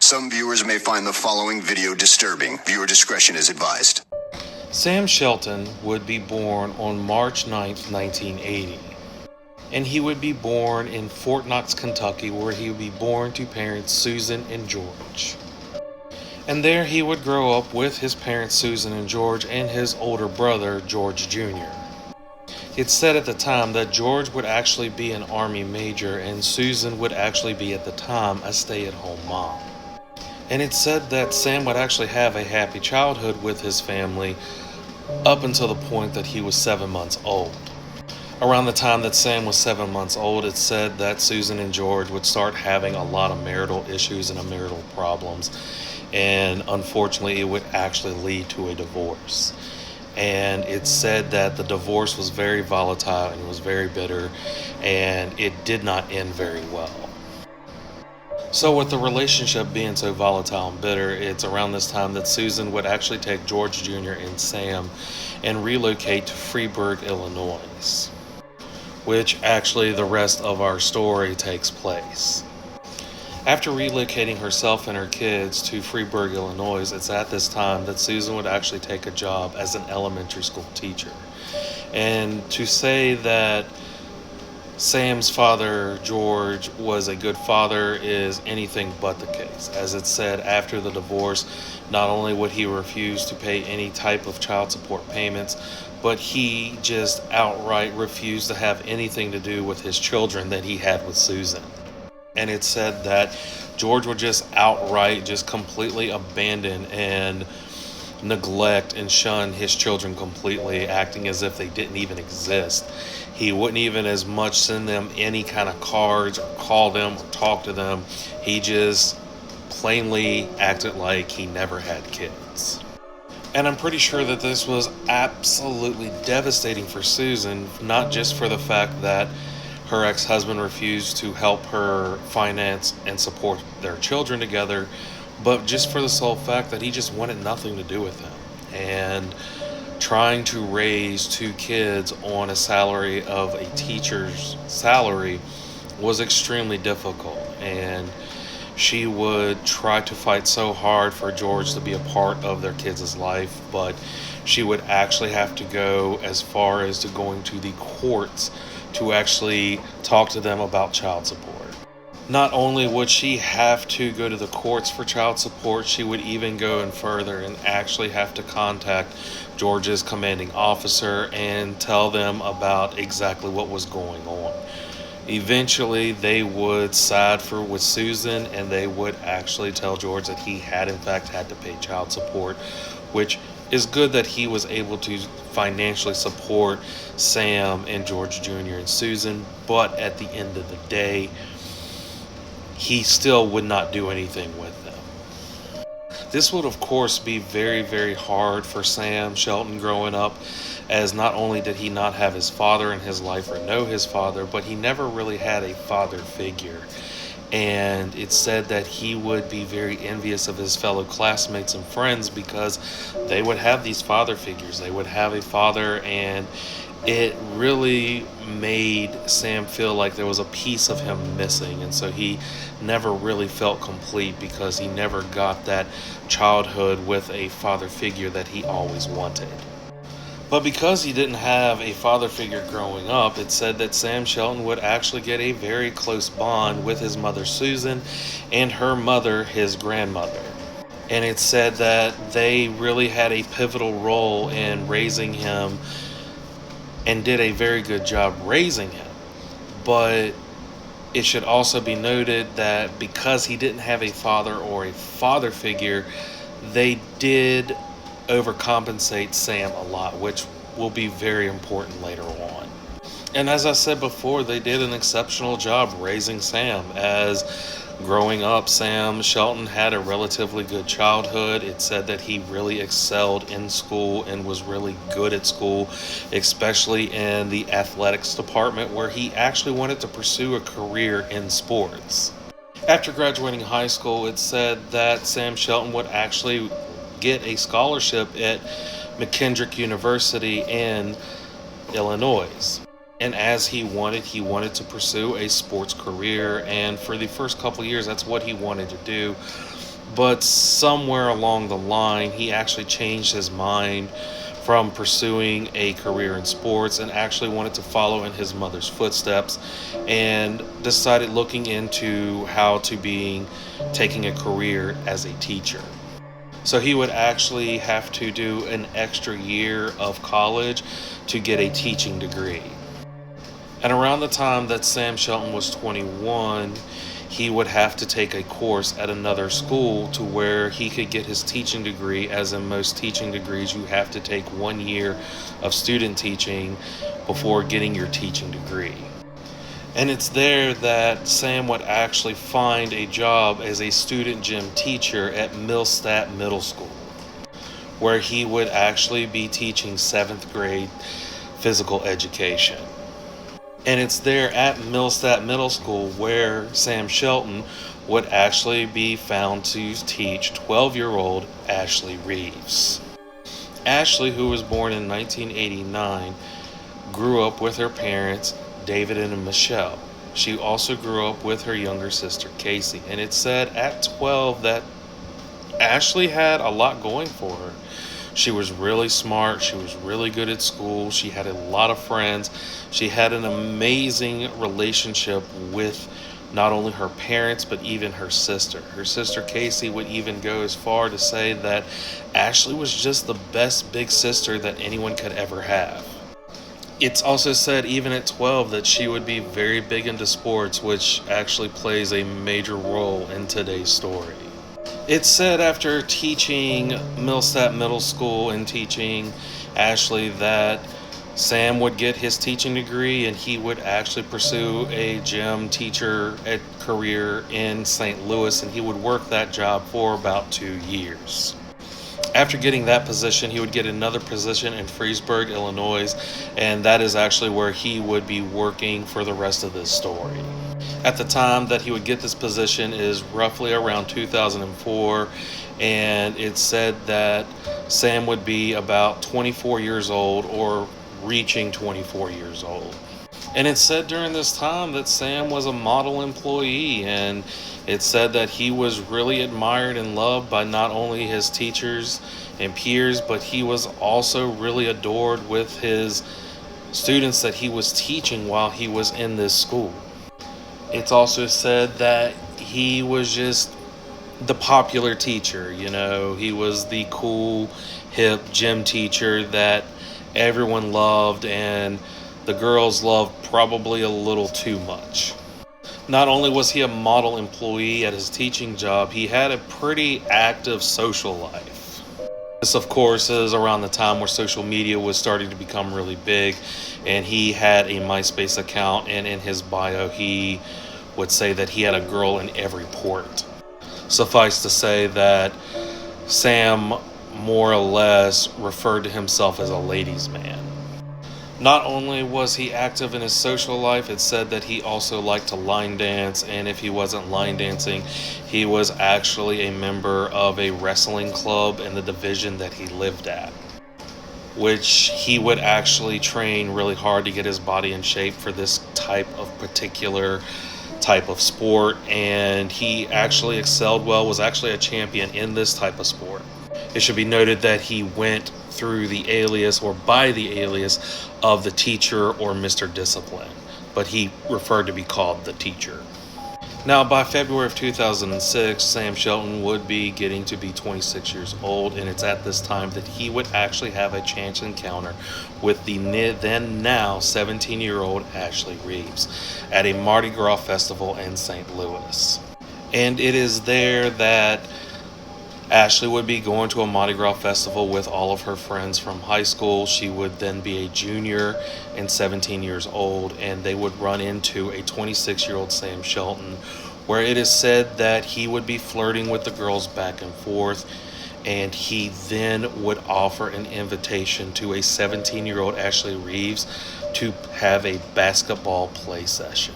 Some viewers may find the following video disturbing. Viewer discretion is advised. Sam Shelton would be born on March 9th, 1980. And he would be born in Fort Knox, Kentucky, where he would be born to parents Susan and George. And there he would grow up with his parents Susan and George and his older brother George Jr. It's said at the time that George would actually be an Army major and Susan would actually be at the time a stay-at-home mom. And it's said that Sam would actually have a happy childhood with his family up until the point that he was 7 months old. Around the time that Sam was 7 months old, it's said that Susan and George would start having a lot of marital issues and marital problems. And unfortunately, it would actually lead to a divorce. And it's said that the divorce was very volatile and it was very bitter, and it did not end very well. So with the relationship being so volatile and bitter, it's around this time that Susan would actually take George Jr. and Sam and relocate to Freeburg, Illinois, which actually the rest of our story takes place. After relocating herself and her kids to Freeburg, Illinois, it's at this time that Susan would actually take a job as an elementary school teacher. And to say that Sam's father, George, was a good father is anything but the case. As it said, after the divorce, not only would he refuse to pay any type of child support payments, but he just outright refused to have anything to do with his children that he had with Susan. And it said that George would just outright, just completely abandon and neglect and shun his children completely, acting as if they didn't even exist. He wouldn't even as much send them any kind of cards or call them or talk to them. He just plainly acted like he never had kids. And I'm pretty sure that this was absolutely devastating for Susan, not just for the fact that her ex-husband refused to help her finance and support their children together, but just for the sole fact that he just wanted nothing to do with them. And trying to raise two kids on a salary of a teacher's salary was extremely difficult. And she would try to fight so hard for George to be a part of their kids' life, but she would actually have to go as far as to going to the courts to actually talk to them about child support. Not only would she have to go to the courts for child support, she would even go in further and actually have to contact George's commanding officer and tell them about exactly what was going on. Eventually, they would side with Susan, and they would actually tell George that he had in fact had to pay child support, which is good that he was able to financially support Sam and George Jr. and Susan, but at the end of the day, he still would not do anything with them. This would, of course, be very, very hard for Sam Shelton growing up, as not only did he not have his father in his life or know his father, but he never really had a father figure. And it's said that he would be very envious of his fellow classmates and friends because they would have these father figures. They would have a father, and it really made Sam feel like there was a piece of him missing. And so he never really felt complete because he never got that childhood with a father figure that he always wanted. But because he didn't have a father figure growing up, it said that Sam Shelton would actually get a very close bond with his mother Susan and her mother, his grandmother. And it said that they really had a pivotal role in raising him and did a very good job raising him. But it should also be noted that because he didn't have a father or a father figure, they did overcompensate Sam a lot, which will be very important later on. And as I said before, they did an exceptional job raising Sam. As growing up, Sam Shelton had a relatively good childhood. It said that he really excelled in school and was really good at school, especially in the athletics department, where he actually wanted to pursue a career in sports. After graduating high school, it said that Sam Shelton would actually get a scholarship at McKendrick University in Illinois. And as he wanted to pursue a sports career, and for the first couple of years, that's what he wanted to do. But somewhere along the line, he actually changed his mind from pursuing a career in sports and actually wanted to follow in his mother's footsteps, and decided looking into how to being taking a career as a teacher. So he would actually have to do an extra year of college to get a teaching degree. And around the time that Sam Shelton was 21, he would have to take a course at another school to where he could get his teaching degree. As in most teaching degrees, you have to take 1 year of student teaching before getting your teaching degree. And it's there that Sam would actually find a job as a student gym teacher at Millstat Middle School, where he would actually be teaching 7th grade physical education. And it's there at Millstat Middle School where Sam Shelton would actually be found to teach 12-year-old Ashley Reeves. Ashley, who was born in 1989, grew up with her parents, David and Michelle. She also grew up with her younger sister, Casey. And it's said at 12 that Ashley had a lot going for her. She was really smart. She was really good at school. She had a lot of friends. She had an amazing relationship with not only her parents, but even her sister. Her sister Casey would even go as far to say that Ashley was just the best big sister that anyone could ever have. It's also said even at 12 that she would be very big into sports, which actually plays a major role in today's story. It's said after teaching Millstat Middle School and teaching Ashley that Sam would get his teaching degree and he would actually pursue a gym teacher career in St. Louis, and he would work that job for about 2 years. After getting that position, he would get another position in Freesburg, Illinois, and that is actually where he would be working for the rest of this story. At the time that he would get this position is roughly around 2004, and it's said that Sam would be about 24 years old or reaching 24 years old. And it's said during this time that Sam was a model employee, and it's said that he was really admired and loved by not only his teachers and peers, but he was also really adored with his students that he was teaching while he was in this school. It's also said that he was just the popular teacher, he was the cool, hip gym teacher that everyone loved, and the girls loved probably a little too much. Not only was he a model employee at his teaching job, he had a pretty active social life. This, of course, is around the time where social media was starting to become really big, and he had a MySpace account, and in his bio he would say that he had a girl in every port. Suffice to say that Sam more or less referred to himself as a ladies' man. Not only was he active in his social life, it's said that he also liked to line dance, and if he wasn't line dancing, he was actually a member of a wrestling club in the division that he lived at, which he would actually train really hard to get his body in shape for this particular type of sport, and he actually excelled well, was actually a champion in this type of sport. It should be noted that he went through the alias or by the alias of the teacher or Mr. Discipline, but he preferred to be called the teacher. Now, by February of 2006, Sam Shelton would be getting to be 26 years old, and it's at this time that he would actually have a chance encounter with the then now 17-year-old Ashley Reeves at a Mardi Gras festival in St. Louis. And it is there that Ashley would be going to a Mardi Gras festival with all of her friends from high school. She would then be a junior and 17 years old, and they would run into a 26-year-old Sam Shelton, where it is said that he would be flirting with the girls back and forth, and he then would offer an invitation to a 17-year-old Ashley Reeves to have a basketball play session.